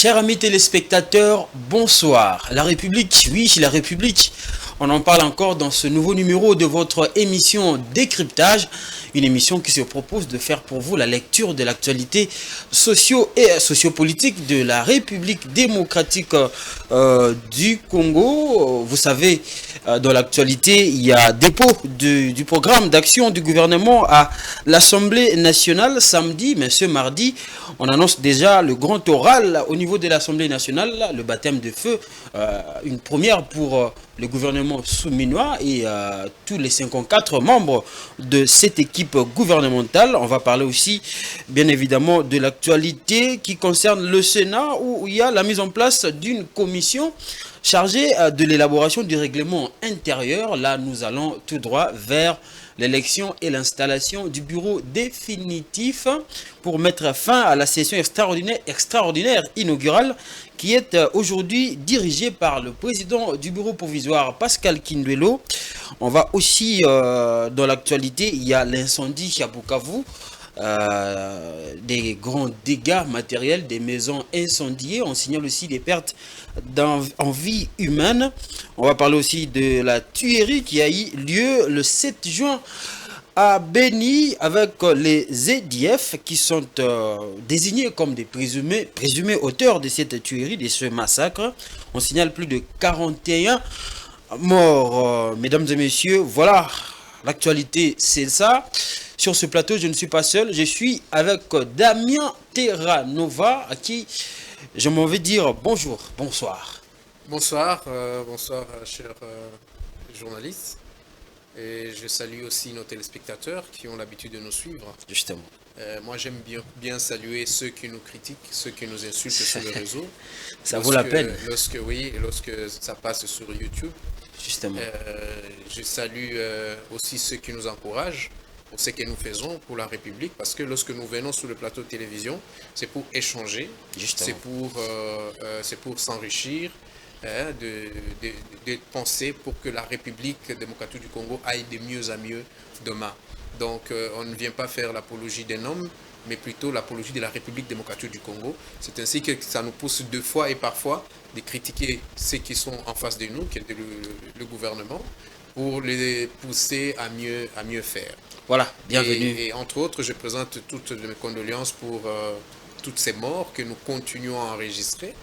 Chers amis téléspectateurs, bonsoir. La République, oui, la République. On en parle encore dans ce nouveau numéro de votre émission Décryptage, une émission qui se propose de faire pour vous la lecture de l'actualité socio- et sociopolitique de la République démocratique du Congo. Vous savez, dans l'actualité, il y a dépôt du programme d'action du gouvernement à l'Assemblée nationale samedi, mais ce mardi, on annonce déjà le grand oral au niveau de l'Assemblée nationale, le baptême de feu, une première pour le gouvernement souminois et tous les 54 membres de cette équipe gouvernementale. On va parler aussi, bien évidemment, de l'actualité qui concerne le Sénat, où il y a la mise en place d'une commission chargée de l'élaboration du règlement intérieur. Là, nous allons tout droit vers l'élection et l'installation du bureau définitif pour mettre fin à la session extraordinaire inaugurale qui est aujourd'hui dirigée par le président du bureau provisoire Pascal Kinduelo. On va aussi, dans l'actualité, il y a l'incendie à Bukavu. Des grands dégâts matériels, des maisons incendiées. On signale aussi des pertes en vie humaine. On va parler aussi de la tuerie qui a eu lieu le 7 juin à Beni avec les ZDF qui sont désignés comme des présumés auteurs de cette tuerie, de ce massacre. On signale plus de 41 morts. Mesdames et messieurs, voilà, l'actualité c'est ça. Sur ce plateau, je ne suis pas seul, je suis avec Damien Terranova, à qui je m'en vais dire bonjour, bonsoir. Bonsoir, chers journalistes. Et je salue aussi nos téléspectateurs qui ont l'habitude de nous suivre. Justement. Moi, j'aime bien saluer ceux qui nous critiquent, ceux qui nous insultent sur les réseaux. Ça vaut la peine. Lorsque ça passe sur YouTube. Justement. Je salue aussi ceux qui nous encouragent pour ce que nous faisons pour la République, parce que lorsque nous venons sur le plateau de télévision, c'est pour échanger, c'est pour s'enrichir, de penser pour que la République démocratique du Congo aille de mieux à mieux demain. Donc on ne vient pas faire l'apologie d'un homme, mais plutôt l'apologie de la République démocratique du Congo. C'est ainsi que ça nous pousse deux fois et parfois de critiquer ceux qui sont en face de nous, qui est le gouvernement, pour les pousser à mieux faire. Voilà, bienvenue. Et entre autres, je présente toutes mes condoléances pour toutes ces morts que nous continuons à enregistrer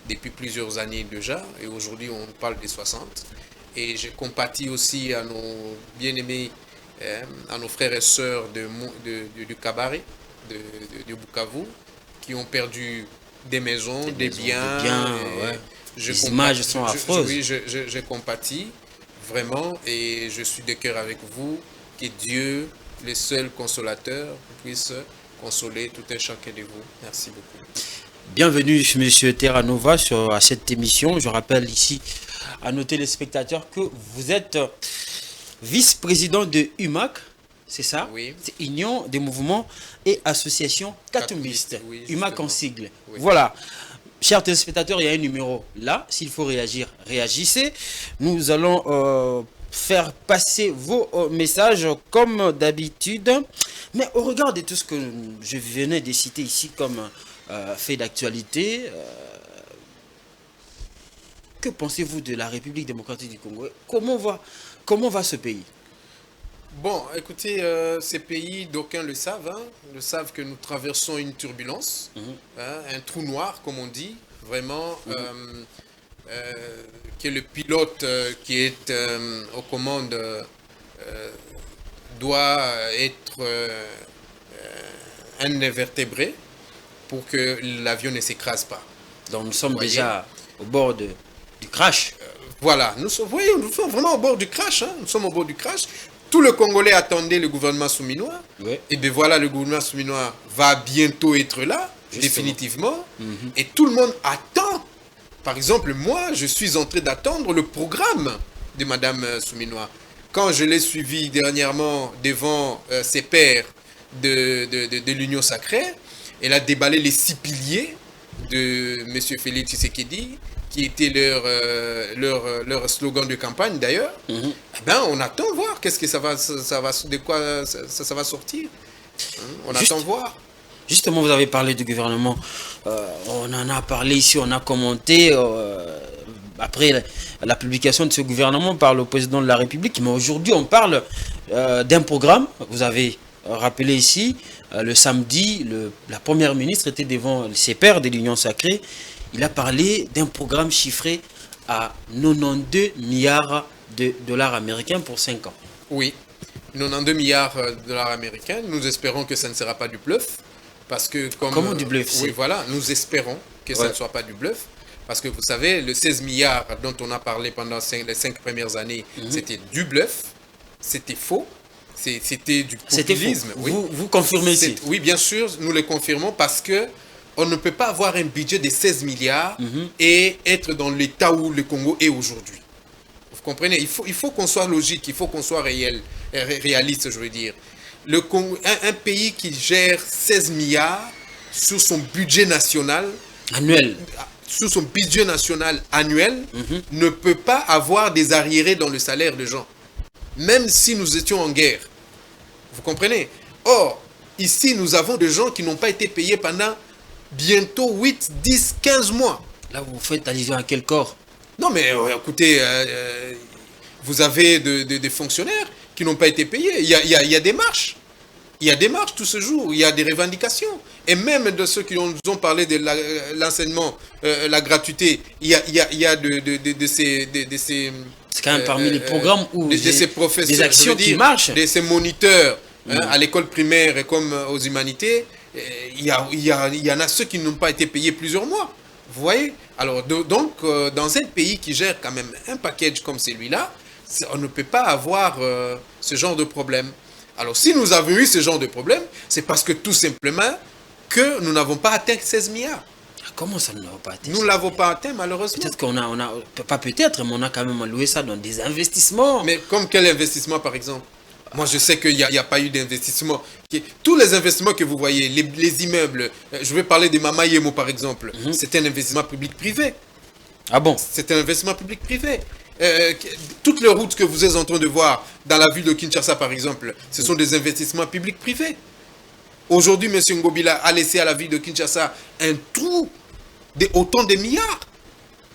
depuis plusieurs années déjà. Et aujourd'hui, on parle des 60. Et je compatis aussi à nos bien-aimés, à nos frères et sœurs du cabaret, de Bukavu, qui ont perdu des maisons, des biens. Ouais. Les images sont affreuses. Oui, je compatis vraiment et je suis de cœur avec vous. Que Dieu, le seul consolateur, puisse consoler tout un chacun de vous. Merci beaucoup. Bienvenue, M. Terranova, à cette émission. Je rappelle ici à nos téléspectateurs que vous êtes vice-président de UMAC, c'est ça? Oui. C'est Union des mouvements et associations katumbistes. Oui, UMAC en sigle. Oui. Voilà. Chers téléspectateurs, il y a un numéro là. S'il faut réagir, réagissez. Nous allons faire passer vos messages comme d'habitude. Mais au regard de tout ce que je venais de citer ici comme fait d'actualité, que pensez-vous de la République démocratique du Congo? Comment va ce pays? Bon, écoutez, ces pays, d'aucuns le savent que nous traversons une turbulence, un trou noir, comme on dit, vraiment, que le pilote qui est aux commandes doit être un invertébré pour que l'avion ne s'écrase pas. Donc nous sommes déjà au bord du crash. Voilà, nous sommes vraiment au bord du crash. Nous sommes au bord du crash. Tout le Congolais attendait le gouvernement souminois. Oui. Et bien voilà, le gouvernement souminois va bientôt être là, définitivement. Et tout le monde attend. Par exemple, moi, je suis en train d'attendre le programme de Madame Souminois. Quand je l'ai suivi dernièrement devant ses pairs de l'Union sacrée, elle a déballé les 6 piliers de M. Félix Tshisekedi, qui était leur slogan de campagne d'ailleurs. Eh ben, on attend voir qu'est-ce que de quoi ça va sortir. On attend voir. Justement, vous avez parlé du gouvernement. On en a parlé ici, on a commenté après la publication de ce gouvernement par le président de la République. Mais aujourd'hui, on parle d'un programme. Vous avez rappelé ici, le samedi, la première ministre était devant ses pairs de l'Union sacrée. Il a parlé d'un programme chiffré à 92 milliards de dollars américains pour 5 ans. Oui, 92 milliards de dollars américains. Nous espérons que ça ne sera pas du bluff. Parce que comment du bluff? Oui, voilà, nous espérons que ça ne soit pas du bluff. Parce que vous savez, le 16 milliards dont on a parlé pendant les 5 premières années, c'était du bluff, c'était faux, c'était du populisme. Oui. Vous confirmez ici? Oui, bien sûr, nous le confirmons parce que on ne peut pas avoir un budget de 16 milliards et être dans l'état où le Congo est aujourd'hui. Vous comprenez? Il faut qu'on soit logique, il faut qu'on soit réaliste, je veux dire. Le Congo, un pays qui gère 16 milliards sur son budget national annuel, ne peut pas avoir des arriérés dans le salaire des gens, même si nous étions en guerre. Vous comprenez? Or, ici, nous avons des gens qui n'ont pas été payés pendant bientôt 8, 10, 15 mois. Là, vous faites allusion à quel corps? Non, mais écoutez, vous avez des fonctionnaires qui n'ont pas été payés. Il y a des marches. Il y a des marches tout ce jour. Il y a des revendications. Et même de ceux qui nous ont parlé de l'enseignement, la gratuité, il y a de ces... C'est quand même parmi les programmes où ces professeurs, des actions qui marchent. De ces moniteurs à l'école primaire et comme aux humanités, il y en a ceux qui n'ont pas été payés plusieurs mois. Vous voyez? Alors, donc, dans un pays qui gère quand même un package comme celui-là, on ne peut pas avoir ce genre de problème. Alors, si nous avons eu ce genre de problème, c'est parce que tout simplement que nous n'avons pas atteint 16 milliards. Comment ça, nous n'avons pas atteint? Nous ne l'avons pas atteint, malheureusement. Peut-être qu'on a, pas peut-être, mais on a quand même alloué ça dans des investissements. Mais comme quel investissement, par exemple? Moi, je sais qu'il n'y a pas eu d'investissement. Tous les investissements que vous voyez, les immeubles, je vais parler de Mama Yemo, par exemple, c'est un investissement public-privé. Ah bon? C'est un investissement public-privé. Toutes les routes que vous êtes en train de voir dans la ville de Kinshasa, par exemple, ce sont des investissements publics-privés. Aujourd'hui, M. Ngobila a laissé à la ville de Kinshasa un trou de autant de milliards.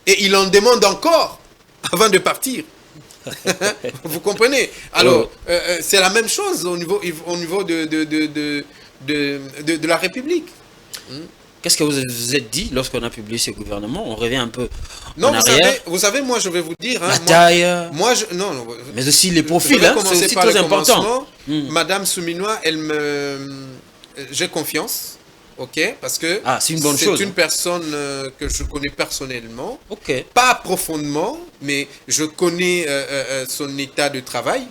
Et il en demande encore avant de partir. Vous comprenez? Alors, c'est la même chose au niveau de la République. Qu'est-ce que vous vous êtes dit lorsqu'on a publié ce gouvernement? On revient un peu en arrière. Vous savez, moi, je vais vous dire... la taille... non, mais aussi les profils, c'est aussi très important. Madame Souminois, j'ai confiance. Ok, parce que c'est une bonne chose. C'est une personne que je connais personnellement, pas profondément, mais je connais son état de travail,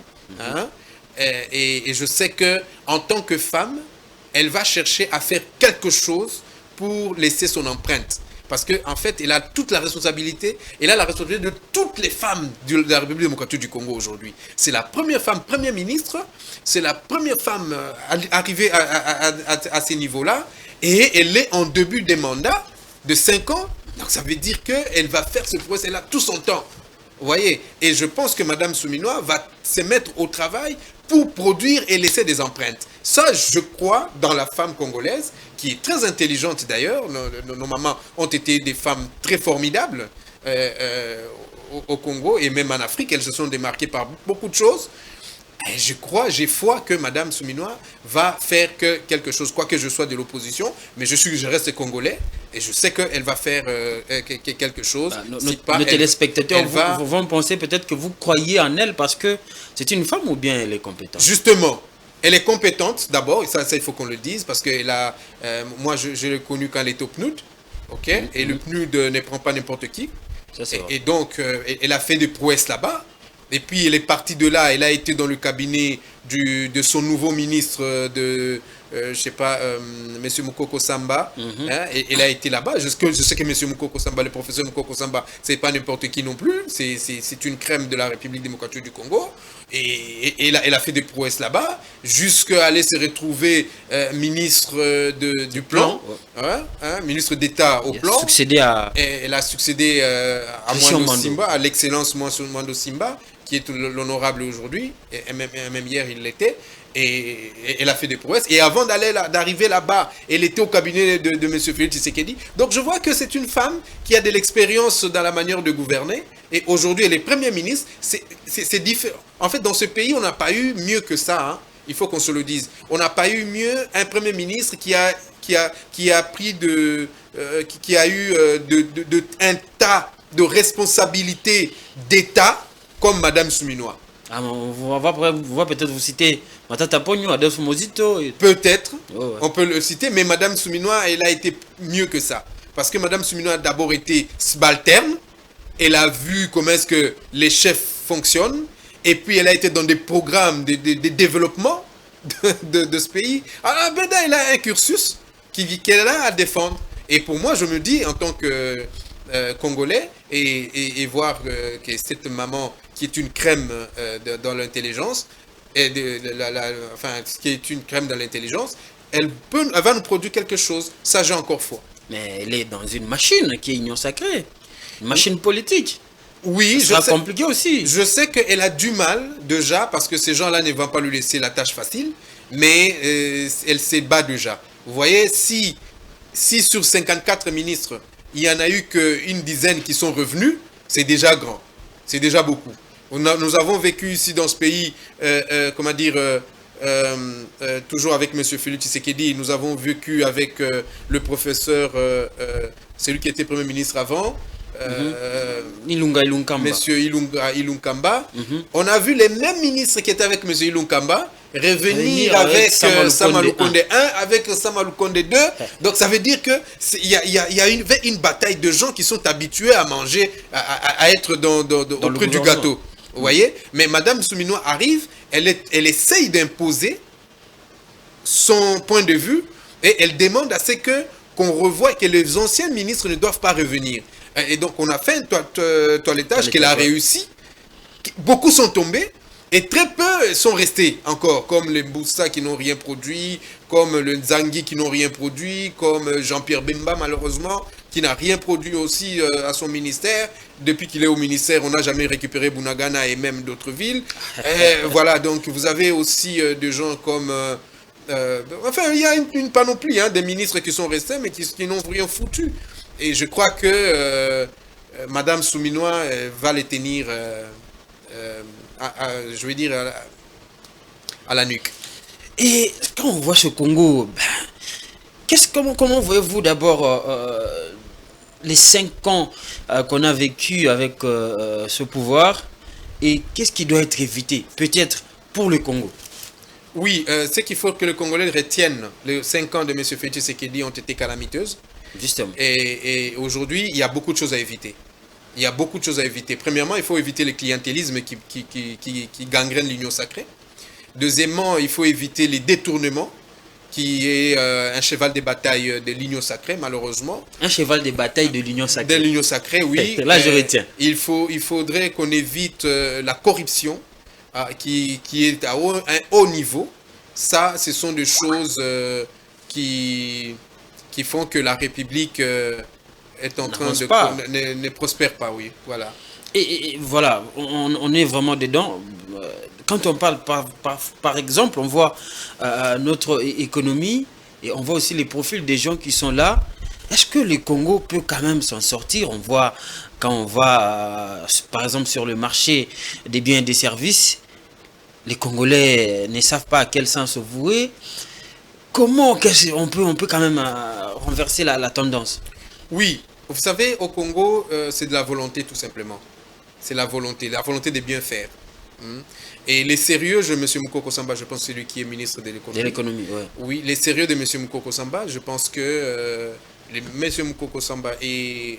et je sais que en tant que femme, elle va chercher à faire quelque chose pour laisser son empreinte. Parce qu'en fait, elle a toute la responsabilité, elle a la responsabilité de toutes les femmes de la République démocratique du Congo aujourd'hui. C'est la première femme première ministre, c'est la première femme arrivée à ces niveaux-là, et elle est en début de mandat de 5 ans, donc ça veut dire qu'elle va faire ce procès-là tout son temps. Vous voyez? Et je pense que Mme Souminois va se mettre au travail pour produire et laisser des empreintes. Ça, je crois dans la femme congolaise, qui est très intelligente d'ailleurs. Nos mamans ont été des femmes très formidables au Congo et même en Afrique. Elles se sont démarquées par beaucoup de choses. Et j'ai foi que Mme Souminois va faire quelque chose, quoique je sois de l'opposition, mais je reste congolais et je sais qu'elle va faire quelque chose. Nos téléspectateurs vont penser peut-être que vous croyez en elle parce que c'est une femme ou bien elle est compétente? Justement, elle est compétente d'abord, et ça il faut qu'on le dise, parce que moi je l'ai connue quand elle était au PNUD, et le PNUD ne prend pas n'importe qui, et donc elle a fait des prouesses là-bas. Et puis elle est partie de là, elle a été dans le cabinet de son nouveau ministre je sais pas, M. Moukoko Samba. Et elle a été là-bas. Je sais que M. Moukoko Samba, le professeur Moukoko Samba, c'est pas n'importe qui non plus. C'est une crème de la République démocratique du Congo. Et elle a fait des prouesses là-bas, jusqu'à aller se retrouver ministre du plan, ministre d'État au plan. Elle a succédé à Mwando Simba, à l'excellence Mwando Simba, qui est l'honorable aujourd'hui, et même hier il l'était, et elle a fait des prouesses. Et avant d'arriver là-bas, elle était au cabinet de M. Félix Tshisekedi. Donc je vois que c'est une femme qui a de l'expérience dans la manière de gouverner. Et aujourd'hui, elle est première ministre. C'est différent. En fait, dans ce pays, on n'a pas eu mieux que ça. Hein. Il faut qu'on se le dise. On n'a pas eu mieux un premier ministre qui a eu un tas de responsabilités d'État comme Madame Souminois. Ah, on va peut-être vous citer Matata Pogno, Adolphe Mozito. Peut-être, on peut le citer, mais Madame Souminois, elle a été mieux que ça. Parce que Madame Souminois a d'abord été subalterne, elle a vu comment est-ce que les chefs fonctionnent, et puis elle a été dans des programmes de développement de ce pays. Alors Beda, elle a un cursus qu'elle a à défendre. Et pour moi, je me dis, en tant que Congolais, et voir que cette maman qui est une crème dans l'intelligence, qui est une crème dans l'intelligence, elle va nous produire quelque chose. Ça, j'ai encore foi. Mais elle est dans une machine qui est Union Sacrée. Une machine politique. Oui, ça sera compliqué aussi. Je sais qu'elle a du mal déjà, parce que ces gens-là ne vont pas lui laisser la tâche facile, mais elle se bat déjà. Vous voyez, si sur 54 ministres, il n'y en a eu qu'une dizaine qui sont revenus, c'est déjà grand. C'est déjà beaucoup. Nous avons vécu ici dans ce pays, toujours avec M. Félix Tshisekedi, nous avons vécu avec le professeur, celui qui était Premier ministre avant, Ilunga Ilunkamba. Monsieur Ilunga Ilunkamba. On a vu les mêmes ministres qui étaient avec Monsieur Ilunkamba revenir avec Samalou Konde 1, avec Samalou Konde 2. Donc ça veut dire que il y a une bataille de gens qui sont habitués à manger, à être auprès du gâteau. Vous voyez? Mais Madame Souminois arrive, elle essaye d'imposer son point de vue et elle demande à ce qu'on revoie que les anciens ministres ne doivent pas revenir. Et donc on a fait un toilettage qu'elle a réussi. Beaucoup sont tombés et très peu sont restés encore, comme les Mboussa qui n'ont rien produit, comme le Nzangi qui n'ont rien produit, comme Jean-Pierre Bemba malheureusement, qui n'a rien produit aussi à son ministère. Depuis qu'il est au ministère, on n'a jamais récupéré Bunagana et même d'autres villes. Voilà, donc vous avez aussi des gens comme... il y a une panoplie des ministres qui sont restés, mais qui n'ont rien foutu. Et je crois que Madame Souminois va les tenir, je vais dire, à la nuque. Et quand on voit ce Congo, comment voyez-vous d'abord les 5 ans qu'on a vécu avec ce pouvoir et qu'est-ce qui doit être évité, peut-être, pour le Congo? Oui, ce qu'il faut que le Congolais retienne, les 5 ans de M. Félix Tshisekedi ont été calamiteuses. Justement. Et aujourd'hui, il y a beaucoup de choses à éviter. Il y a beaucoup de choses à éviter. Premièrement, il faut éviter le clientélisme qui gangrène l'Union sacrée. Deuxièmement, il faut éviter les détournements, qui est un cheval de bataille de l'Union sacrée, malheureusement. Un cheval de bataille de l'Union sacrée. De l'Union sacrée, oui. Là, je retiens. Il faudrait qu'on évite la corruption, qui est à un haut niveau. Ça, ce sont des choses qui font que la République est en train de ne prospère pas, oui, voilà. Et voilà, on est vraiment dedans. Quand on parle, par exemple, on voit notre économie et on voit aussi les profils des gens qui sont là. Est-ce que le Congo peut quand même s'en sortir? On voit, quand on va, par exemple, sur le marché des biens et des services, les Congolais ne savent pas à quel sens se vouer. Comment on peut quand même renverser la tendance? Oui, vous savez, au Congo, c'est de la volonté tout simplement. C'est la volonté de bien faire. Et les sérieux de M. Moukoko Samba, je pense que c'est lui qui est ministre de l'économie. De l'économie, oui. Oui, les sérieux de M. Moukoko Samba, je pense que M. Moukoko Samba, qui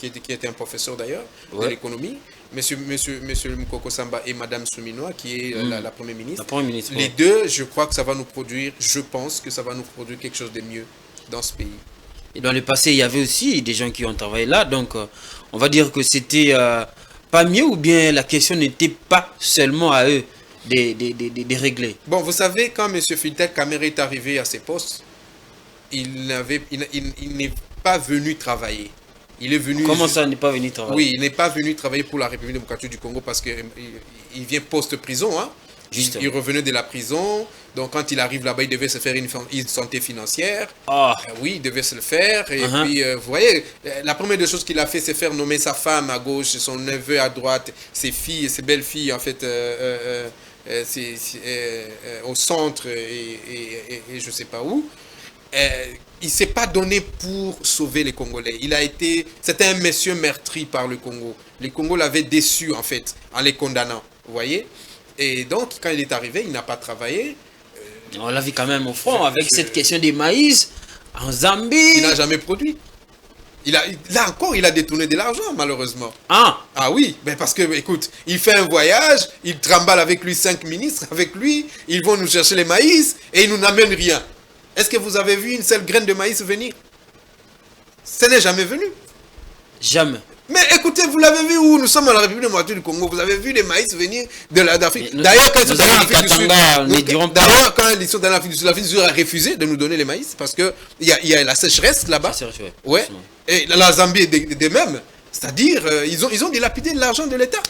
était un professeur d'ailleurs de l'économie, M. Moukoko Samba et Mme Souminois, qui est la Première ministre. La Première ministre, les deux, je crois que ça va nous produire, je pense que ça va nous produire quelque chose de mieux dans ce pays. Et dans le passé, il y avait aussi des gens qui ont travaillé là, donc on va dire que c'était pas mieux, ou bien la question n'était pas seulement à eux de régler. Bon, vous savez, quand M. Fidel Kamere est arrivé à ses postes, il n'est pas venu travailler. Il est venu... Comment ça, n'est pas venu travailler? Oui, il n'est pas venu travailler pour la République démocratique du Congo parce qu'il vient post-prison. Hein. Il revenait de la prison. Donc, quand il arrive là-bas, il devait se faire une santé financière. Oui, il devait se le faire. Et puis, vous voyez, la première des choses qu'il a fait, c'est faire nommer sa femme à gauche, son neveu à droite, ses filles, ses belles-filles, en fait, au centre et je ne sais pas où. Il ne s'est pas donné pour sauver les Congolais. C'était un monsieur meurtri par le Congo. Le Congo l'avait déçu, en fait, en les condamnant. Vous voyez? Et donc, quand il est arrivé, il n'a pas travaillé. On l'a vu quand même au front avec cette question des maïs en Zambie. Il n'a jamais produit. Là encore, il a détourné de l'argent, malheureusement. Ah oui, mais parce que, écoute, il fait un voyage, il trimballe avec lui 5 ministres, avec lui, ils vont nous chercher les maïs et ils nous n'amènent rien. Est-ce que vous avez vu une seule graine de maïs venir? Ce n'est jamais venu. Jamais. Mais écoutez, vous l'avez vu où? Nous sommes à la République démocratique du Congo. Vous avez vu les maïs venir de l'Afrique. D'ailleurs, quand ils sont dans l'Afrique du Sud, l'Afrique du Sud a refusé de nous donner les maïs parce qu'il y a la sécheresse là-bas. Ouais. Et la Zambie est de même. C'est-à-dire, ils ont dilapidé de l'argent de l'État.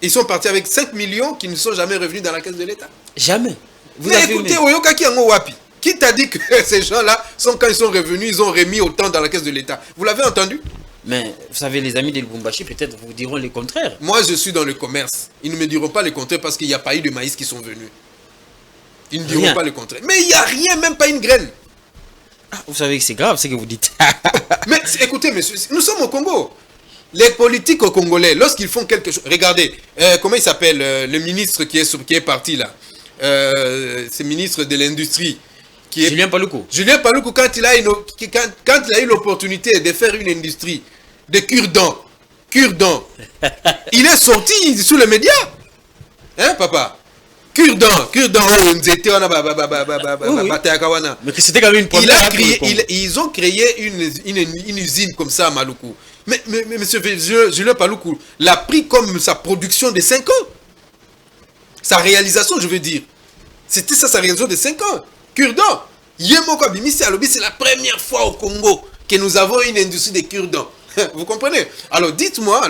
Ils sont partis avec 5 millions qui ne sont jamais revenus dans la caisse de l'État. Jamais. Mais écoutez, Oyokaki Yango Wapi. Qui t'a dit que ces gens-là, quand ils sont revenus, ils ont remis autant dans la caisse de l'État? Vous l'avez entendu? Mais vous savez, les amis de Lubumbashi, peut-être vous diront le contraire. Moi, je suis dans le commerce. Ils ne me diront pas le contraire parce qu'il n'y a pas eu de maïs qui sont venus. Ils ne diront pas le contraire. Mais il n'y a rien, même pas une graine. Vous savez que c'est grave ce que vous dites. Mais écoutez, monsieur, nous sommes au Congo. Les politiques au Congolais, lorsqu'ils font quelque chose... Regardez, comment il s'appelle, le ministre qui est parti là. C'est ministre de l'Industrie. Julien Paluku. Julien Paluku, quand il a eu l'opportunité de faire une industrie de cure-dents, il est sorti sur les médias. Hein, papa? Cure-dents, mais que c'était quand même une première. Ils ont créé une usine comme ça à Maluku. Mais monsieur Julien Paluku l'a pris comme sa production de 5 ans. Sa réalisation, je veux dire. C'était ça, sa réalisation de 5 ans. Cure-dents. C'est la première fois au Congo que nous avons une industrie de cure-dents. Vous comprenez? Alors, dites-moi,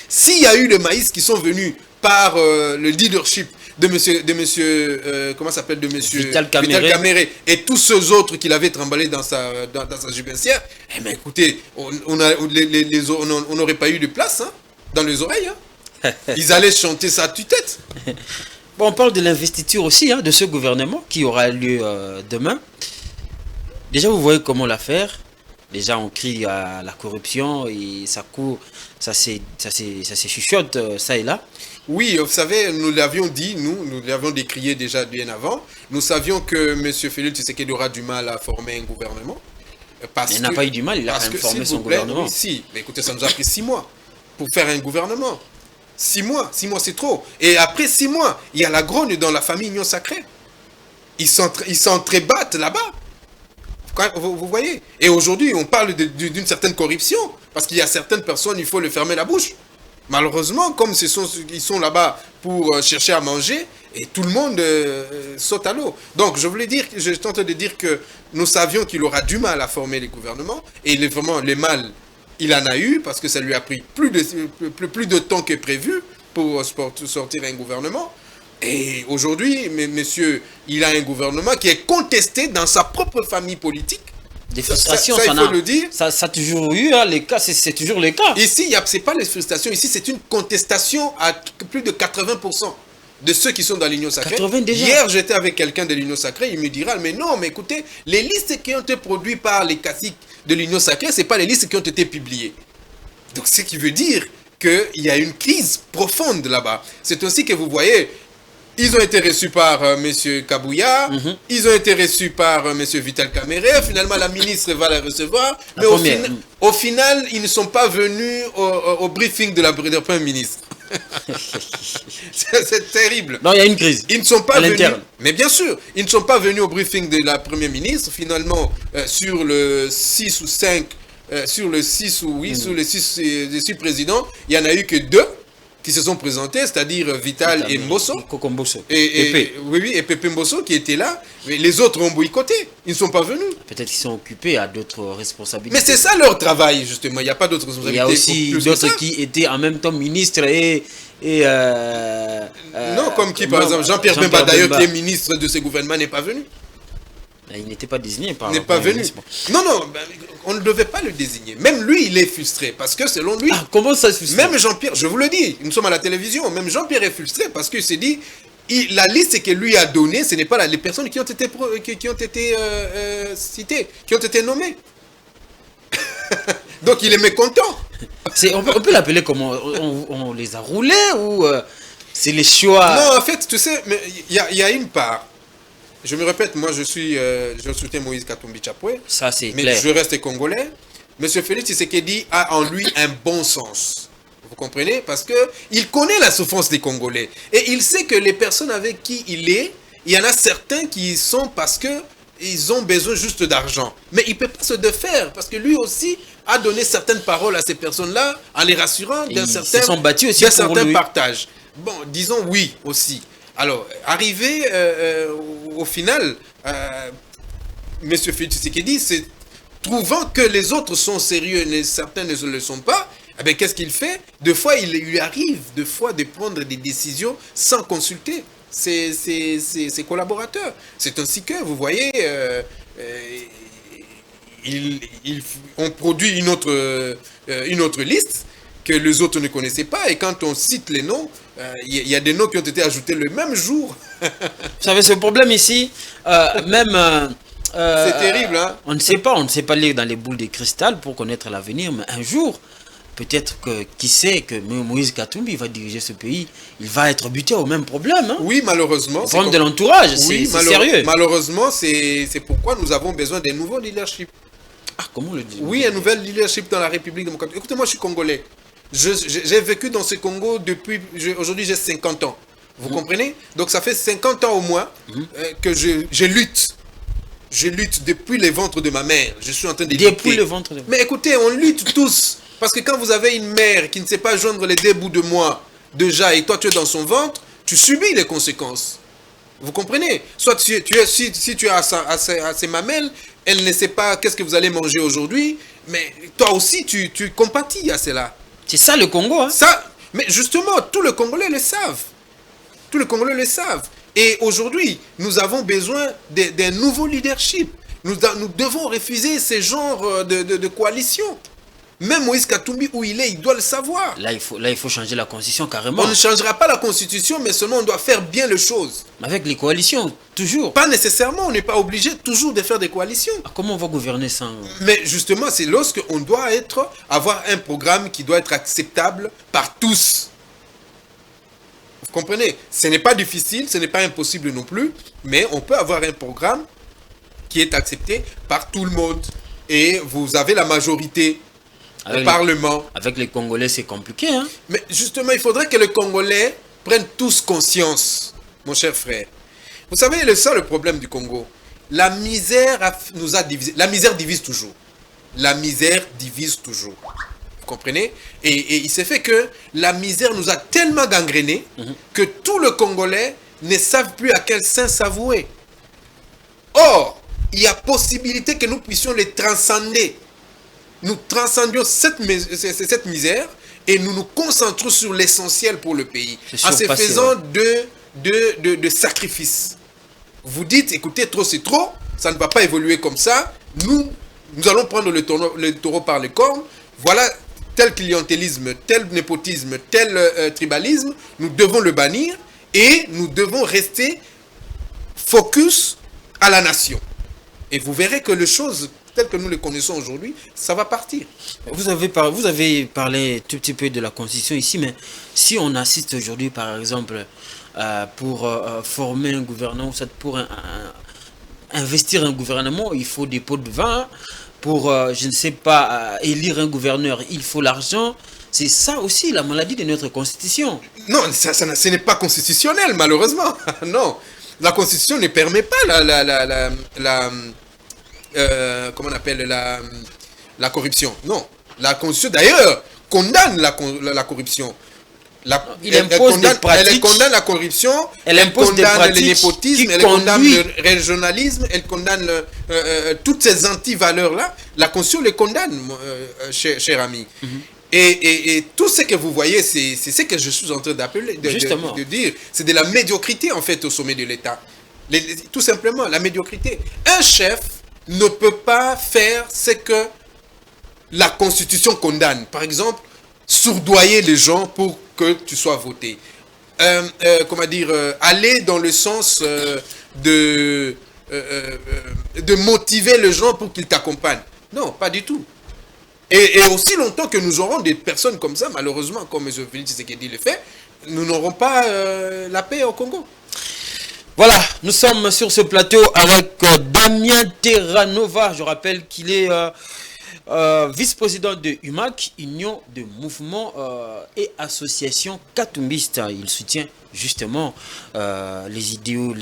s'il y a eu des maïs qui sont venus par le leadership de monsieur comment s'appelle, de monsieur Vital Kamerhe et tous ceux autres qu'il avait tremballé dans sa jupencière, eh bien, écoutez, on n'aurait pas eu de place dans les oreilles. Ils allaient chanter ça à tue-tête. Bon, on parle de l'investiture aussi de ce gouvernement qui aura lieu demain. Déjà, vous voyez comment l'affaire. Déjà, on crie à la corruption et ça court, ça chuchote ça et là. Oui, vous savez, nous l'avions dit, nous l'avions décrié déjà bien avant. Nous savions que M. Félix Tshisekedi aura du mal à former un gouvernement. Il n'a pas eu du mal, il a quand même formé son gouvernement. Oui, si, mais écoutez, ça nous a pris 6 mois pour faire un gouvernement. 6 mois c'est trop. Et après 6 mois, il y a la grogne dans la famille Union Sacrée. Ils s'entrebattent là-bas. Vous voyez? Et aujourd'hui, on parle d'une certaine corruption. Parce qu'il y a certaines personnes, il faut leur fermer la bouche. Malheureusement, comme ils sont là-bas pour chercher à manger, et tout le monde saute à l'eau. Donc, je tente de dire que nous savions qu'il aura du mal à former les gouvernements. Et vraiment, le mal, il en a eu, parce que ça lui a pris plus de temps que prévu pour sortir un gouvernement. Et aujourd'hui, monsieur, il a un gouvernement qui est contesté dans sa propre famille politique. Des frustrations, il faut le dire. Ça a toujours eu, les cas, c'est toujours le cas. Ici, ce n'est pas les frustrations, ici c'est une contestation à plus de 80% de ceux qui sont dans l'Union Sacrée. 80 déjà. Hier, j'étais avec quelqu'un de l'Union Sacrée, il me dira, mais non, mais écoutez, les listes qui ont été produites par les caciques de l'Union Sacrée, ce n'est pas les listes qui ont été publiées. Donc, ce qui veut dire qu'il y a une crise profonde là-bas. C'est aussi que vous voyez... Ils ont été reçus par M. Kabouya, ils ont été reçus par M. Vital Kamerhe, finalement la ministre va la recevoir, mais au final, ils ne sont pas venus au briefing de la Premier ministre. C'est terrible. Non, il y a une crise. Ils ne sont pas venus, mais bien sûr, ils ne sont pas venus au briefing de la Première ministre, finalement, sur le 6 ou 5, sur le 6 présidents, il n'y en a eu que 2. qui se sont présentés, c'est-à-dire Vital et Mbosso. Mbosso. Et Pépé Mbosso qui était là. Mais les autres ont boycotté. Ils ne sont pas venus. Peut-être qu'ils sont occupés à d'autres responsabilités. Mais c'est ça leur travail, justement. Il n'y a pas d'autres responsabilités. Il y a aussi d'autres qui étaient en même temps ministres non, comme qui, par exemple, Jean-Pierre Bemba, d'ailleurs, qui est ministre de ce gouvernement, n'est pas venu. Il n'était pas désigné par... Il n'est pas venu. Non, on ne devait pas le désigner. Même lui, il est frustré. Parce que selon lui... comment ça se frustré? Même Jean-Pierre, je vous le dis, nous sommes à la télévision, même Jean-Pierre est frustré parce qu'il s'est dit, la liste que lui a donnée, ce n'est pas les personnes qui ont été citées, qui ont été nommées. Donc il est mécontent. On peut l'appeler comment? On les a roulés ou c'est les choix? Non, en fait, tu sais, il y a une part. Je me répète, moi je soutiens Moïse Katumbi Chapwe. Ça c'est clair. Mais je reste congolais. Monsieur Félix Tshisekedi a en lui un bon sens. Vous comprenez? Parce qu'il connaît la souffrance des Congolais. Et il sait que les personnes avec qui il est, il y en a certains qui y sont parce qu'ils ont besoin juste d'argent. Mais il ne peut pas se défaire parce que lui aussi a donné certaines paroles à ces personnes-là en les rassurant d'un certain partage. Bon, disons oui aussi. Alors, arrivé au final, M. Félix Tshisekedi, c'est trouvant que les autres sont sérieux et certains ne le sont pas, eh bien, qu'est-ce qu'il fait? Des fois, il lui arrive de prendre des décisions sans consulter ses collaborateurs. C'est ainsi que, vous voyez, on produit une autre liste que les autres ne connaissaient pas. Et quand on cite les noms, il y a des noms qui ont été ajoutés le même jour. Vous savez, ce problème ici, même... c'est terrible, hein? On ne sait pas lire dans les boules de cristal pour connaître l'avenir, mais un jour, peut-être qui sait que Moïse Katumbi va diriger ce pays, il va être buté au même problème. Hein? Oui, malheureusement. Le problème de l'entourage, c'est sérieux. Malheureusement, c'est pourquoi nous avons besoin d'un nouveau leadership. Ah, comment le dire? Oui, un nouvel leadership dans la République démocratique. Écoutez, moi je suis congolais. J'ai vécu dans ce Congo depuis... Aujourd'hui, j'ai 50 ans. Vous comprenez? Donc ça fait 50 ans au moins que je lutte. Je lutte depuis les ventres de ma mère. Je suis en train de lutter. Depuis le ventre de... Mais écoutez, on lutte tous. Parce que quand vous avez une mère qui ne sait pas joindre les deux bouts de moi déjà et toi tu es dans son ventre, tu subis les conséquences. Vous comprenez? Soit si tu as à ses mamelles, elle ne sait pas qu'est-ce que vous allez manger aujourd'hui, mais toi aussi tu compatis à cela. C'est ça le Congo, hein? Mais justement, tous les Congolais le savent. Tous les Congolais le savent. Et aujourd'hui, nous avons besoin d'un nouveau leadership. Nous devons refuser ce genre de coalition. Même Moïse Katumbi, où il est, il doit le savoir. Là, il faut changer la constitution carrément. On ne changera pas la constitution, mais seulement on doit faire bien les choses. Avec les coalitions, toujours. Pas nécessairement, on n'est pas obligé toujours de faire des coalitions. Comment on va gouverner sans... Mais justement, c'est lorsqu'on doit avoir un programme qui doit être acceptable par tous. Vous comprenez? Ce n'est pas difficile, ce n'est pas impossible non plus, mais on peut avoir un programme qui est accepté par tout le monde. Et vous avez la majorité au Parlement. Avec les Congolais, c'est compliqué, hein? Mais justement, il faudrait que les Congolais prennent tous conscience, mon cher frère. Vous savez, le problème du Congo, la misère nous a divisés. La misère divise toujours. La misère divise toujours. Vous comprenez? Et il s'est fait que la misère nous a tellement gangrénés que tous les Congolais ne savent plus à quel sein s'avouer. Or, il y a possibilité que nous puissions les transcender. Nous transcendions cette misère et nous nous concentrons sur l'essentiel pour le pays. En se faisant de sacrifices. Vous dites, écoutez, trop c'est trop, ça ne va pas évoluer comme ça. Nous allons prendre le taureau par les cornes. Voilà, tel clientélisme, tel népotisme, tel tribalisme, nous devons le bannir et nous devons rester focus à la nation. Et vous verrez que les choses telles que nous les connaissons aujourd'hui, ça va partir. Vous avez parlé tout petit peu de la Constitution ici, mais si on assiste aujourd'hui, par exemple, pour former un gouvernement, pour investir un gouvernement, il faut des pots de vin. Pour, je ne sais pas, élire un gouverneur, il faut l'argent. C'est ça aussi la maladie de notre Constitution. Non, ce n'est pas constitutionnel, malheureusement. Non, la Constitution ne permet pas comment on appelle la corruption. Non, la Constitution d'ailleurs condamne la corruption. Elle condamne la corruption, elle condamne le népotisme, elle condamne le régionalisme, elle condamne toutes ces anti-valeurs-là. La Constitution les condamne, cher ami. Et tout ce que vous voyez, c'est ce que je suis en train d'appeler, de dire. C'est de la médiocrité, en fait, au sommet de l'État. Tout simplement, la médiocrité. Un chef ne peut pas faire ce que la Constitution condamne. Par exemple, sourdoyer les gens pour que tu sois voté. Aller dans le sens de motiver les gens pour qu'ils t'accompagnent. Non, pas du tout. Et aussi longtemps que nous aurons des personnes comme ça, malheureusement, comme M. Félix Tshisekedi le fait, nous n'aurons pas la paix au Congo. Voilà, nous sommes sur ce plateau avec Damien Terranova. Je rappelle qu'il est vice-président de UMAC, Union de mouvements et associations katumbistes. Il soutient justement les idéaux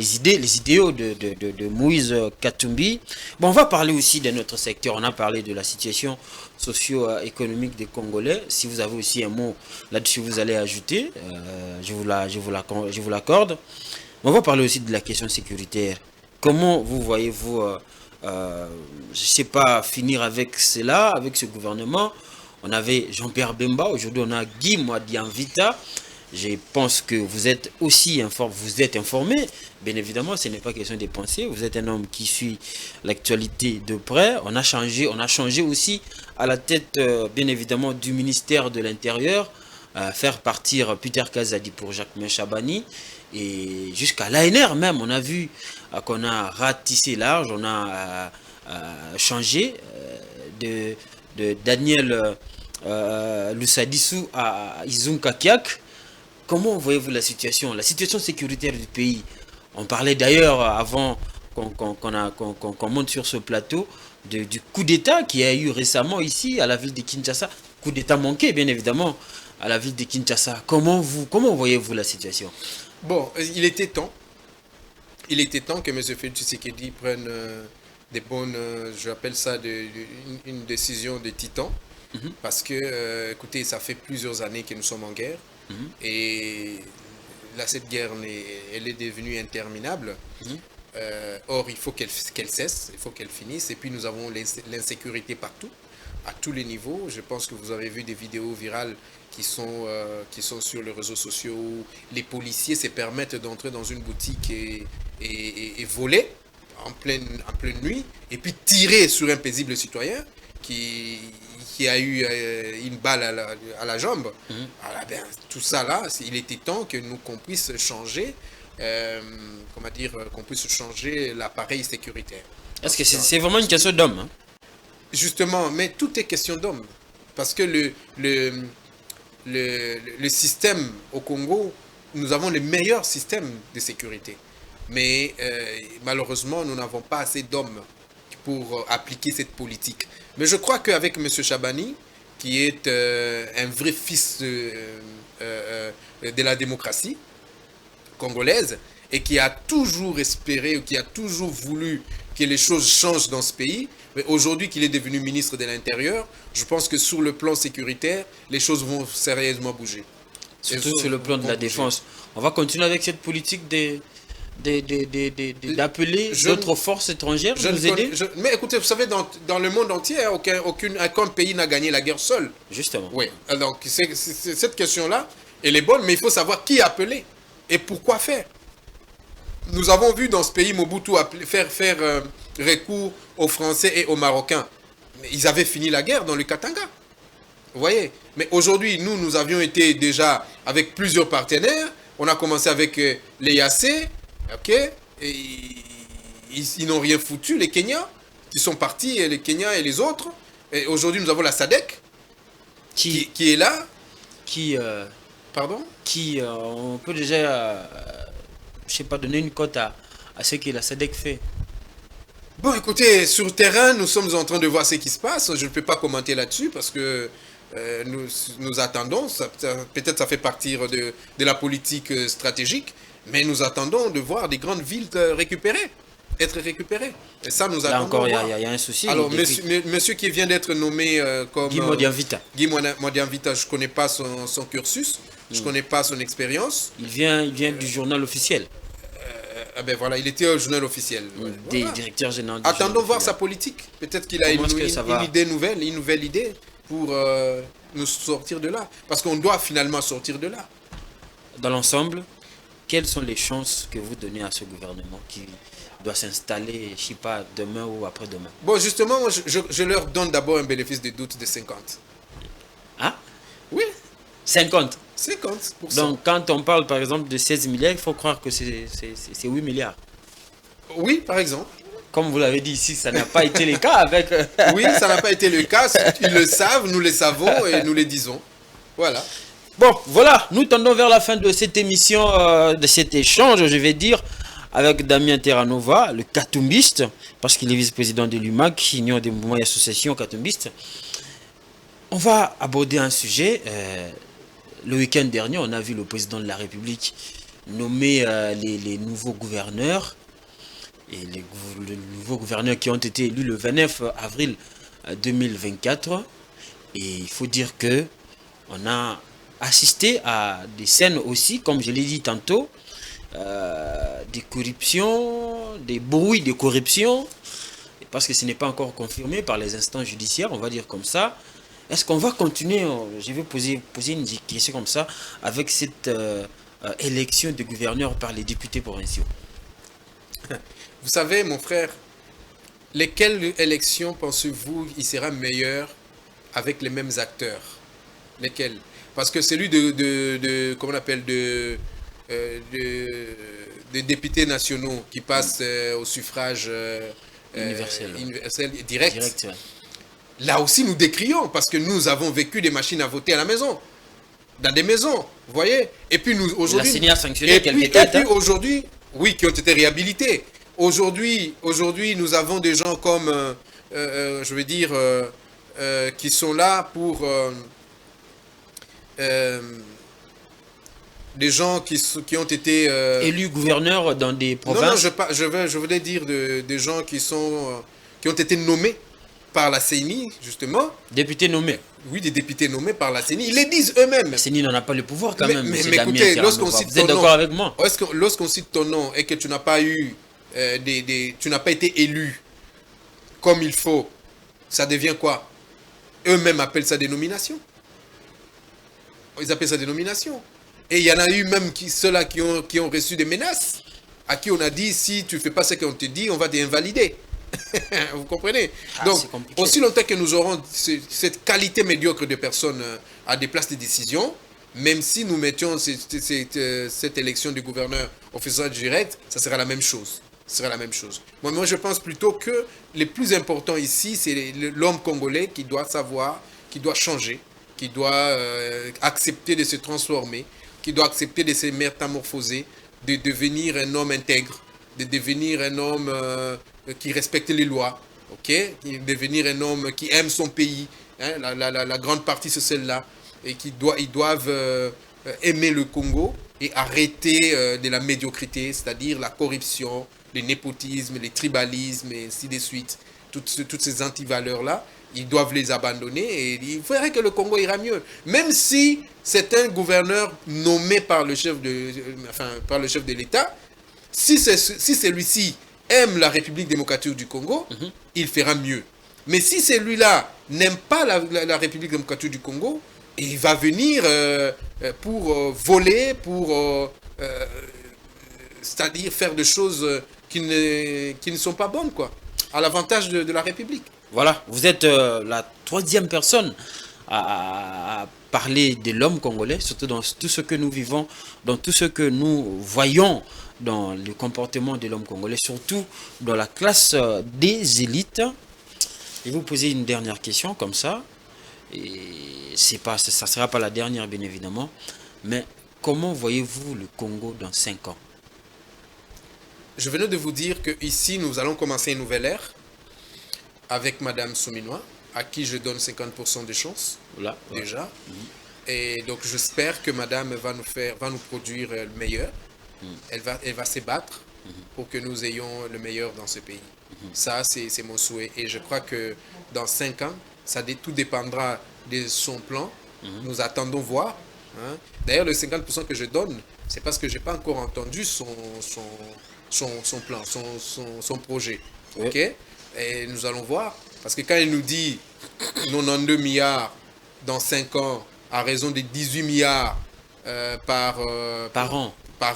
de Moïse Katumbi. Bon, on va parler aussi de notre secteur. On a parlé de la situation socio-économique des Congolais. Si vous avez aussi un mot là-dessus, vous allez ajouter. Je vous l'accorde. On va parler aussi de la question sécuritaire. Comment vous voyez-vous, je ne sais pas, finir avec cela, avec ce gouvernement? On avait Jean-Pierre Bemba, aujourd'hui on a Guy Mwadianvita. Je pense que vous êtes aussi informé. Bien évidemment, ce n'est pas question de penser. Vous êtes un homme qui suit l'actualité de près. On a changé aussi à la tête, bien évidemment, du ministère de l'Intérieur. Faire partir Peter Kazadi pour Jacques Chabani. Et jusqu'à l'ANR même, on a vu qu'on a ratissé large, on a changé de Daniel Lusadissou à Izum Kakiak. Comment voyez-vous la situation sécuritaire du pays? On parlait d'ailleurs avant qu'on monte sur ce plateau du coup d'État qui a eu récemment ici à la ville de Kinshasa. Coup d'État manqué, bien évidemment, à la ville de Kinshasa. Comment voyez-vous la situation? Bon, il était temps que M. Félix Tshisekedi prenne des bonnes, j'appelle ça une décision de titan. Parce que, écoutez, ça fait plusieurs années que nous sommes en guerre. Et là, cette guerre, elle est devenue interminable. Or, il faut qu'elle cesse, il faut qu'elle finisse. Et puis, nous avons l'insécurité partout, à tous les niveaux. Je pense que vous avez vu des vidéos virales qui sont sur les réseaux sociaux où les policiers se permettent d'entrer dans une boutique et voler en pleine nuit et puis tirer sur un paisible citoyen qui a eu une balle à la jambe. Alors, ben, tout ça là, il était temps que qu'on puisse changer qu'on puisse changer l'appareil sécuritaire. Est-ce que c'est vraiment une question d'homme, hein? Justement, mais tout est question d'homme. Parce que le système au Congo, nous avons le meilleur système de sécurité. Mais malheureusement, nous n'avons pas assez d'hommes pour appliquer cette politique. Mais je crois qu'avec M. Chabani, qui est un vrai fils de la démocratie congolaise, et qui a toujours espéré, qui a toujours voulu que les choses changent dans ce pays, mais aujourd'hui qu'il est devenu ministre de l'Intérieur, je pense que sur le plan sécuritaire, les choses vont sérieusement bouger. Surtout sur le plan de la défense. On va continuer avec cette politique d'appeler d'autres forces étrangères pour nous aider. Mais écoutez, vous savez, dans le monde entier, aucun pays n'a gagné la guerre seul. Justement. Oui, alors cette question-là, elle est bonne, mais il faut savoir qui appeler et pourquoi faire. Nous avons vu dans ce pays Mobutu faire recours aux Français et aux Marocains. Mais ils avaient fini la guerre dans le Katanga. Vous voyez? Mais aujourd'hui, nous avions été déjà avec plusieurs partenaires. On a commencé avec les YAC, ok? Et ils n'ont rien foutu, les Kenyans, qui sont partis, et les Kenyans et les autres. Et aujourd'hui, nous avons la SADC, qui est là. Pardon? On peut déjà... je ne sais pas, donner une cote à ce que la SADC fait. Bon, écoutez, sur le terrain, nous sommes en train de voir ce qui se passe. Je ne peux pas commenter là-dessus parce que nous attendons. Peut-être ça fait partie de la politique stratégique, mais nous attendons de voir des grandes villes être récupérées. Et ça, nous attendons. Là encore, il y a un souci. Alors, monsieur qui vient d'être nommé comme... Guy Mwadianvita. Guy Mwadianvita, je ne connais pas son cursus. Je ne connais pas son expérience. Il vient du journal officiel. Ben voilà, il était au journal officiel. Des directeurs généraux. Attendons voir sa politique. Peut-être qu'il a une idée nouvelle, une nouvelle idée pour nous sortir de là. Parce qu'on doit finalement sortir de là. Dans l'ensemble, quelles sont les chances que vous donnez à ce gouvernement qui doit s'installer, je ne sais pas, demain ou après-demain? Bon, justement, moi, je leur donne d'abord un bénéfice de doute de 50. Ah? Oui. 50? 50%. Donc, quand on parle, par exemple, de 16 milliards, il faut croire que c'est 8 milliards. Oui, par exemple. Comme vous l'avez dit ici, ça n'a pas été le cas avec... Oui, ça n'a pas été le cas. Ils le savent, nous le savons et nous le disons. Voilà. Bon, voilà, nous tendons vers la fin de cette émission, de cet échange, je vais dire, avec Damien Terranova, le katumbiste, parce qu'il est vice-président de l'UMAC, Union des mouvements et associations katumbistes. On va aborder un sujet. Le week-end dernier, on a vu le président de la République nommer les nouveaux gouverneurs. Et les nouveaux gouverneurs qui ont été élus le 29 avril 2024. Et il faut dire que on a assisté à des scènes aussi, comme je l'ai dit tantôt, des corruptions, des bruits de corruption, parce que ce n'est pas encore confirmé par les instances judiciaires, on va dire comme ça. Est-ce qu'on va continuer, je vais poser une question comme ça, avec cette élection de gouverneurs par les députés provinciaux? Vous savez, mon frère, lesquelles élections pensez-vous il sera meilleur avec les mêmes acteurs? Lesquelles? Parce que celui comment on appelle, des députés nationaux qui passent au suffrage universel direct. Ouais. Là aussi, nous décrions parce que nous avons vécu des machines à voter à la maison. Dans des maisons, vous voyez? Et puis nous, aujourd'hui... La CENI a sanctionné quelques têtes. Et puis aujourd'hui, oui, qui ont été réhabilités. Aujourd'hui, nous avons des gens comme, je veux dire, qui sont là pour... des gens qui ont été... élus gouverneurs dans des provinces. Non, je voulais dire des gens qui ont été nommés par la CENI, justement. Députés nommés. Oui, des députés nommés par la CENI. Ils les disent eux-mêmes. La CENI n'en a pas le pouvoir quand même. Mais écoutez, lorsqu'on cite vous êtes d'accord avec moi? Lorsqu'on cite ton nom et que tu n'as pas eu tu n'as pas été élu comme il faut, ça devient quoi? Eux-mêmes appellent ça des nominations. Ils appellent ça des nominations. Et il y en a eu même ceux-là qui ont reçu des menaces, à qui on a dit, si tu ne fais pas ce qu'on te dit, on va t'invalider. Vous comprenez? Donc, aussi longtemps que nous aurons cette qualité médiocre de personnes à des places de décision, même si nous mettions cette élection du gouverneur au suffrage direct, ça sera la même chose. Moi, je pense plutôt que le plus important ici, c'est l'homme congolais qui doit savoir, qui doit changer, qui doit accepter de se transformer, qui doit accepter de se métamorphoser, de devenir un homme intègre, de devenir un homme qui respecte les lois, de devenir un homme qui aime son pays. Hein, la grande partie, c'est celle-là. Et ils doivent aimer le Congo et arrêter de la médiocrité, c'est-à-dire la corruption, le népotisme, le tribalisme, et ainsi de suite. Toutes ces antivaleurs-là, ils doivent les abandonner et il faudrait que le Congo ira mieux. Même si c'est un gouverneur nommé par le chef de l'État, si celui-ci aime la République démocratique du Congo, il fera mieux. Mais si celui-là n'aime pas la République démocratique du Congo, il va venir pour voler, c'est-à-dire faire des choses qui ne sont pas bonnes, quoi, à l'avantage de la République. Voilà, vous êtes la troisième personne à parler de l'homme congolais, surtout dans tout ce que nous vivons, dans tout ce que nous voyons dans le comportement de l'homme congolais, surtout dans la classe des élites. Je vais vous poser une dernière question comme ça. Et ça ne sera pas la dernière, bien évidemment. Mais comment voyez-vous le Congo dans 5 ans? Je venais de vous dire qu'ici, nous allons commencer une nouvelle ère avec Madame Souminois, à qui je donne 50% de chance, déjà. Et donc, j'espère que Madame va nous produire le meilleur. Elle va se battre pour que nous ayons le meilleur dans ce pays. Ça, c'est mon souhait. Et je crois que dans 5 ans, tout dépendra de son plan. Nous attendons voir. Hein. D'ailleurs, le 50% que je donne, c'est parce que je n'ai pas encore entendu son plan, son projet. Oui. OK? Et nous allons voir. Parce que quand il nous dit 92 milliards dans 5 ans, à raison de 18 milliards par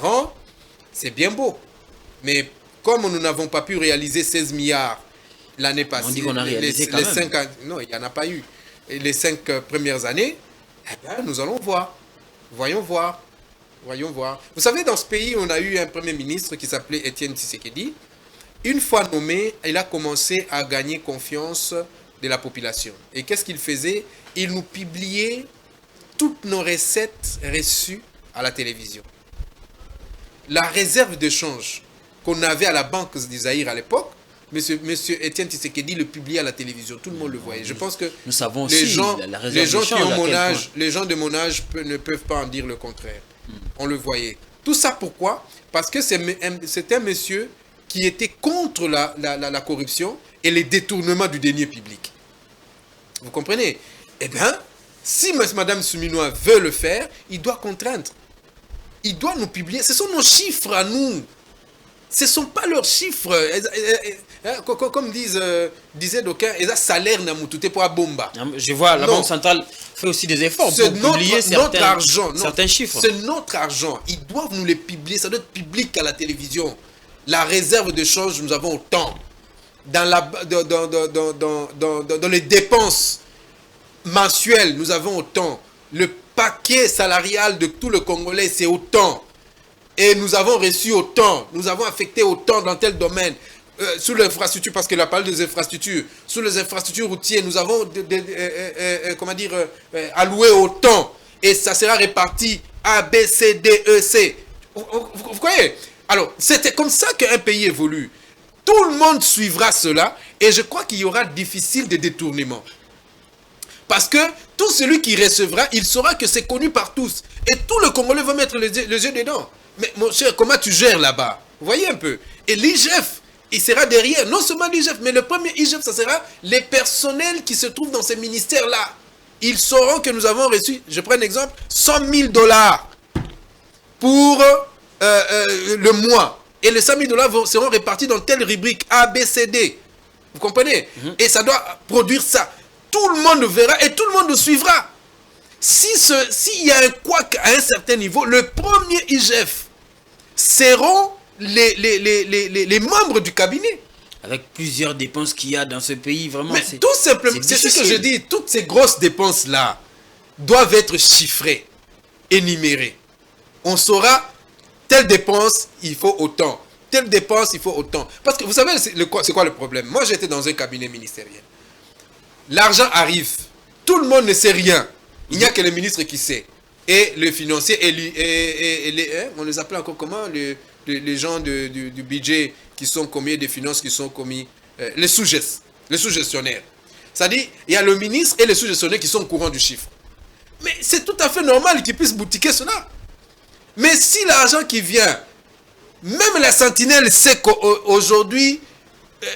an, c'est bien beau. Mais comme nous n'avons pas pu réaliser 16 milliards l'année passée, on dit qu'on a réalisé quand même. Non, il n'y en a pas eu. Et les 5 premières années, eh bien, nous allons voir. Voyons voir. Vous savez, dans ce pays, on a eu un premier ministre qui s'appelait Étienne Tshisekedi. Une fois nommé, il a commencé à gagner confiance de la population. Et qu'est-ce qu'il faisait? Il nous publiait toutes nos recettes reçues à la télévision. La réserve de change qu'on avait à la banque du Zaïre à l'époque, Monsieur Étienne Tshisekedi le publiait à la télévision. Tout le monde le voyait. Je pense que nous savons les aussi gens, la réserve les gens de qui change, ont à mon quel âge, point. les gens de mon âge ne peuvent pas en dire le contraire. On le voyait. Tout ça pourquoi? Parce que c'est un monsieur qui était contre la corruption et les détournements du denier public. Vous comprenez? Eh bien, si Madame Souminois veut le faire, il doit contraindre. Il doit nous publier. Ce sont nos chiffres à nous. Ce ne sont pas leurs chiffres. Comme disait d'aucuns, ils ont salaire na mutute pour bomba. Je vois, la Banque centrale fait aussi des efforts pour publier certains chiffres. C'est notre argent. Ils doivent nous les publier. Ça doit être public à la télévision. La réserve de change, nous avons autant. Dans les dépenses mensuelles, nous avons autant. Le paquet salarial de tout le Congolais, c'est autant. Et nous avons reçu autant, nous avons affecté autant dans tel domaine. Sous l'infrastructure, parce qu'il a parlé des infrastructures, sous les infrastructures routières, nous avons alloué autant. Et ça sera réparti A, B, C, D, E, C. Vous voyez? Alors, c'était comme ça qu'un pays évolue. Tout le monde suivra cela et je crois qu'il y aura difficile de détournement. Parce que tout celui qui recevra, il saura que c'est connu par tous. Et tout le Congolais va mettre les yeux dedans. Mais mon cher, comment tu gères là-bas? Vous voyez un peu? Et l'IGF, il sera derrière. Non seulement l'IGF, mais le premier IGF, ça sera les personnels qui se trouvent dans ces ministères-là. Ils sauront que nous avons reçu, je prends un exemple, 100 000 $ pour le mois. Et les 100 000 $ seront répartis dans telle rubrique A, B, C, D. Vous comprenez? Et ça doit produire ça. Tout le monde verra et tout le monde le suivra. S'il y a un couac à un certain niveau, le premier IGF seront les membres du cabinet. Avec plusieurs dépenses qu'il y a dans ce pays, vraiment. Mais tout simplement, c'est ce que je dis, toutes ces grosses dépenses-là doivent être chiffrées, énumérées. On saura, telle dépense, il faut autant. Telle dépense, il faut autant. Parce que vous savez, c'est quoi le problème? Moi, j'étais dans un cabinet ministériel. L'argent arrive. Tout le monde ne sait rien. Il n'y a que le ministre qui sait. Et le financier, on les appelle encore comment? Les gens du budget qui sont commis, des finances qui sont commis, les sous-gestionnaires. C'est-à-dire, il y a le ministre et les sous-gestionnaires qui sont au courant du chiffre. Mais c'est tout à fait normal qu'ils puissent boutiquer cela. Mais si l'argent qui vient, même la sentinelle sait qu'aujourd'hui,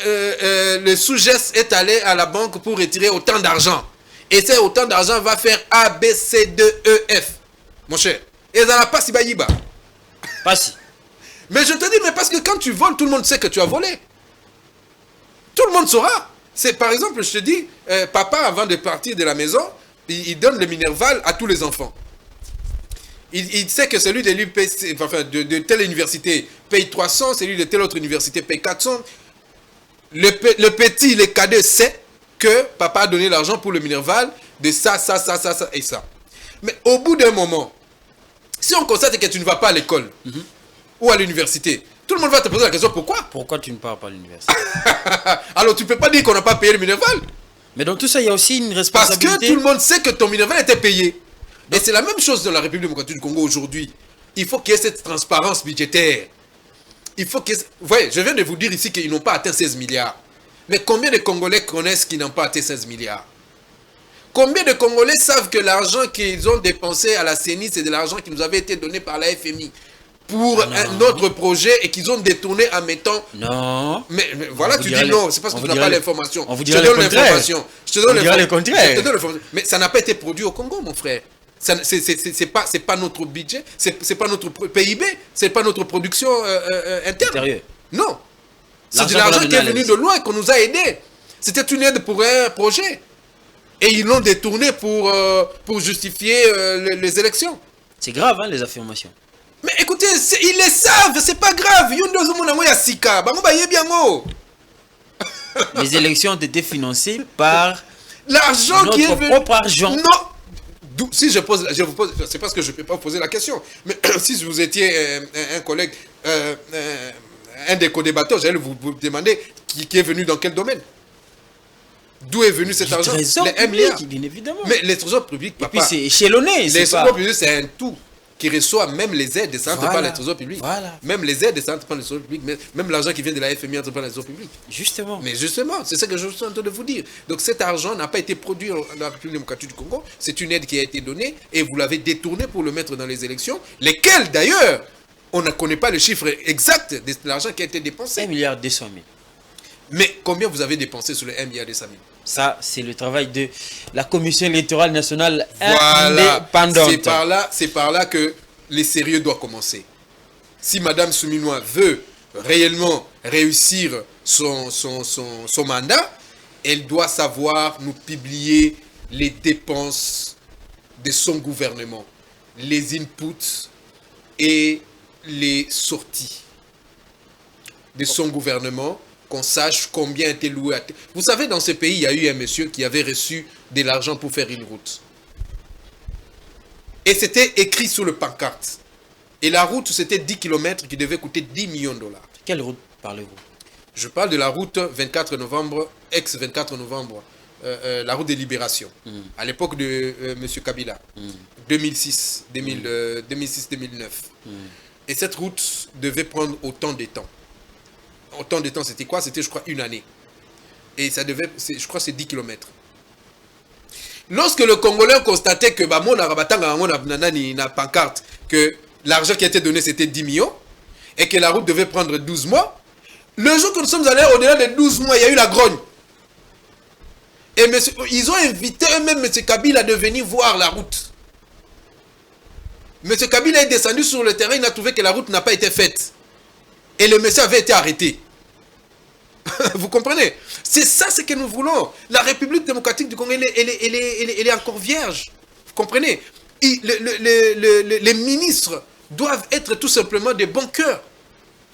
le sous-geste est allé à la banque pour retirer autant d'argent. Et c'est autant d'argent va faire A, B, C, D, E, F. Mon cher. Et ça n'a pas si baïba. Pas si. Mais je te dis, mais parce que quand tu voles, tout le monde sait que tu as volé. Tout le monde saura. C'est par exemple, je te dis, papa, avant de partir de la maison, il donne le Minerval à tous les enfants. Il sait que celui de l'UPC, enfin, de telle université paye 300, celui de telle autre université paye 400. Le petit, le cadet sait que papa a donné l'argent pour le Minerval de ça et ça. Mais au bout d'un moment, si on constate que tu ne vas pas à l'école ou à l'université, tout le monde va te poser la question, pourquoi? Pourquoi tu ne pars pas à l'université? Alors tu ne peux pas dire qu'on n'a pas payé le Minerval. Mais dans tout ça, il y a aussi une responsabilité. Parce que tout le monde sait que ton Minerval était payé. Et c'est la même chose dans la République démocratique du Congo aujourd'hui. Il faut qu'il y ait cette transparence budgétaire. Il faut que... Vous voyez, je viens de vous dire ici qu'ils n'ont pas atteint 16 milliards. Mais combien de Congolais connaissent qu'ils n'ont pas atteint 16 milliards? Combien de Congolais savent que l'argent qu'ils ont dépensé à la CENI, c'est de l'argent qui nous avait été donné par la FMI pour un autre projet et qu'ils ont détourné en mettant... Non. Mais voilà, tu dis non, c'est parce que tu n'as pas l'information. On vous dira le contraire. Je te donne l'information. Mais ça n'a pas été produit au Congo, mon frère. C'est pas notre budget, c'est pas notre PIB, c'est pas notre production interne. Non. C'est de l'argent qui est venu de loin, qu'on nous a aidés. C'était une aide pour un projet. Et ils l'ont détourné pour justifier les élections. C'est grave, hein, les affirmations. Mais écoutez, ils les savent, c'est pas grave. Les élections ont été financées par l'argent qui est venu. Propre argent. Non. Si je vous pose, c'est parce que je ne peux pas poser la question. Mais si vous étiez un collègue, un des co-débatteurs, j'allais vous demander qui est venu dans quel domaine. D'où est venu cet argent? Les milliards, bien évidemment. Mais les trésors publics, papa. Et puis c'est échelonné. Les trésors publics, c'est un tout qui reçoit même les aides, ça entre pas les trésors publics. Voilà. Même les aides, ça entre pas les trésors publics. Même l'argent qui vient de la FMI entre pas les trésors publics. Justement. Mais justement, c'est ce que je suis en train de vous dire. Donc cet argent n'a pas été produit dans la République démocratique du Congo. C'est une aide qui a été donnée et vous l'avez détourné pour le mettre dans les élections, lesquelles d'ailleurs, on ne connaît pas le chiffre exact de l'argent qui a été dépensé. 1,2 milliard. Mais combien vous avez dépensé sur le 1,2 milliard? Ça, c'est le travail de la Commission électorale nationale indépendante. C'est par là que les sérieux doivent commencer. Si Mme Souminois veut réellement réussir son mandat, elle doit savoir nous publier les dépenses de son gouvernement, les inputs et les sorties de son gouvernement, qu'on sache combien a été loué. Vous savez, dans ce pays, il y a eu un monsieur qui avait reçu de l'argent pour faire une route. Et c'était écrit sur le pancarte. Et la route, c'était 10 km qui devait coûter 10 millions de dollars. Quelle route parlez-vous? Je parle de la route 24 novembre, ex-24 novembre, la route des Libérations, à l'époque de M. Kabila, 2006-2009. Et cette route devait prendre autant de temps. Autant de temps, c'était quoi? C'était, je crois, une année. Et ça devait, je crois, c'est 10 km. Lorsque le Congolais constatait que na pancarte, que l'argent qui a été donné, c'était 10 millions, et que la route devait prendre 12 mois, le jour que nous sommes allés au-delà de 12 mois, il y a eu la grogne. Et ils ont invité eux-mêmes M. Kabila de venir voir la route. M. Kabila est descendu sur le terrain, il a trouvé que la route n'a pas été faite. Et le monsieur avait été arrêté. Vous comprenez? C'est ça ce que nous voulons. La République démocratique du Congo, elle est encore vierge. Vous comprenez? Les ministres doivent être tout simplement de bons cœurs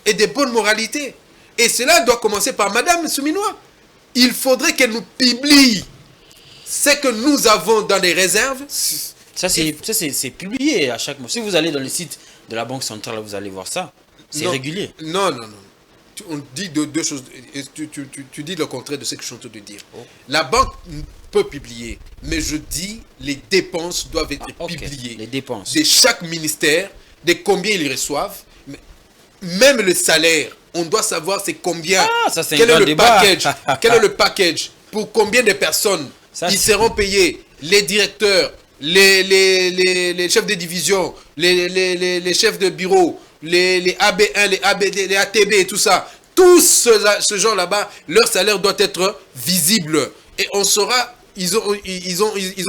et de bonnes moralités. Et cela doit commencer par Mme Souminois. Il faudrait qu'elle nous publie ce que nous avons dans les réserves. Ça, c'est publié à chaque mois. Si vous allez dans le site de la Banque centrale, vous allez voir ça. C'est régulier. Non. On dit deux choses. Tu dis le contraire de ce que je suis en train de dire. Oh. La banque peut publier, mais je dis les dépenses doivent être publiées. Les dépenses. De chaque ministère, de combien ils reçoivent. Même le salaire, on doit savoir c'est combien. Ça, c'est quel un est le débat. package? Quel est le package? Pour combien de personnes ils seront payés? Les directeurs, les chefs de division, les chefs de bureau, les AB1, les ABD, les ATB et tout ça, tous ce genre là-bas, leur salaire doit être visible. Et on saura, ils ont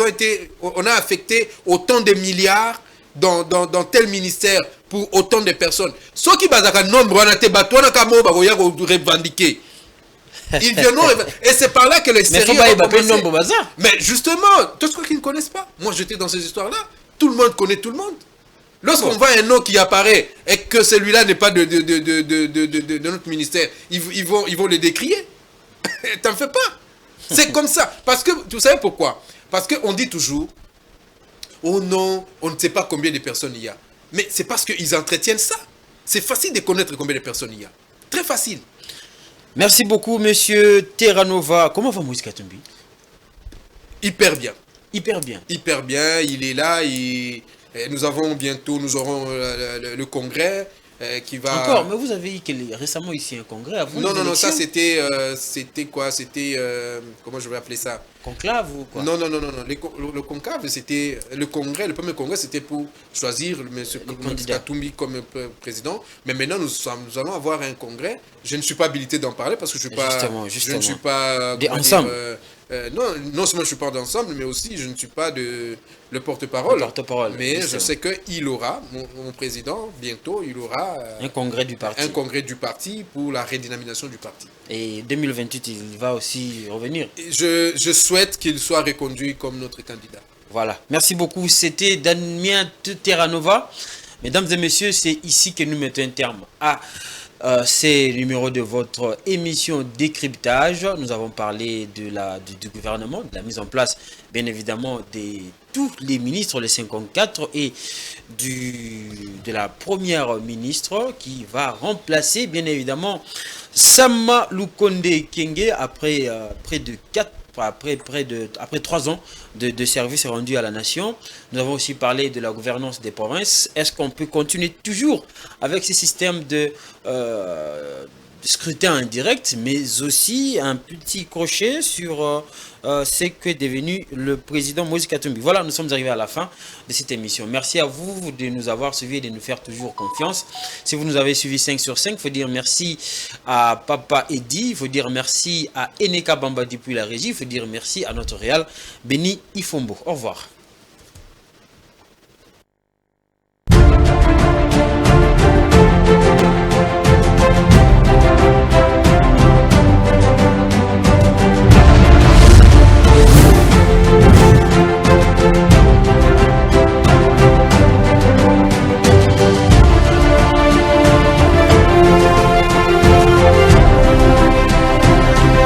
été, on a affecté autant de milliards dans tel ministère pour autant de personnes. Ceux qui basent un nombre, on a été battu, on a revendiqué. Ils viendront, et c'est par là que les sérieux vont commencer. Mais justement, tous ceux qui ne connaissent pas, moi j'étais dans ces histoires-là, tout le monde connaît tout le monde. Lorsqu'on voit un nom qui apparaît et que celui-là n'est pas de notre ministère, ils vont le décrier. T'en fais pas. C'est comme ça. Parce que, vous savez pourquoi? Parce qu'on dit toujours, oh non, on ne sait pas combien de personnes il y a. Mais c'est parce qu'ils entretiennent ça. C'est facile de connaître combien de personnes il y a. Très facile. Merci beaucoup, monsieur Terranova. Comment va Moïse Katumbi? Hyper bien. Hyper bien. Hyper bien. Il est là. Nous aurons le congrès qui va... Encore, mais vous avez eu récemment ici un congrès avant. Non, ça c'était quoi? C'était, comment je vais appeler ça? Conclave ou quoi? Non. Le conclave, c'était... Le premier congrès, c'était pour choisir M. Katumbi comme président. Mais maintenant, nous allons avoir un congrès. Je ne suis pas habilité d'en parler parce que je ne suis pas... Justement. Je ne suis pas... non seulement je suis pas d'ensemble, mais aussi je ne suis pas le porte-parole. Mais je sais qu'il aura, mon président, bientôt, il aura un congrès du parti. Un congrès du parti pour la redynamisation du parti. Et 2028, il va aussi revenir. Je souhaite qu'il soit reconduit comme notre candidat. Voilà. Merci beaucoup. C'était Damien Terranova. Mesdames et messieurs, c'est ici que nous mettons un terme à ces numéros de votre émission Décryptage. Nous avons parlé du gouvernement, de la mise en place, bien évidemment, de tous les ministres, les 54, et de la première ministre qui va remplacer, bien évidemment, Sama Lukonde Kyenge après après 3 ans de service rendu à la nation. Nous avons aussi parlé de la gouvernance des provinces. Est-ce qu'on peut continuer toujours avec ce système de scrutin indirect, mais aussi un petit crochet sur ce qu'est devenu le président Moïse Katumbi. Voilà, nous sommes arrivés à la fin de cette émission. Merci à vous de nous avoir suivis et de nous faire toujours confiance. Si vous nous avez suivis 5 sur 5, il faut dire merci à Papa Eddy, il faut dire merci à Eneka Bamba depuis la régie, il faut dire merci à notre réal Béni Ifombo. Au revoir.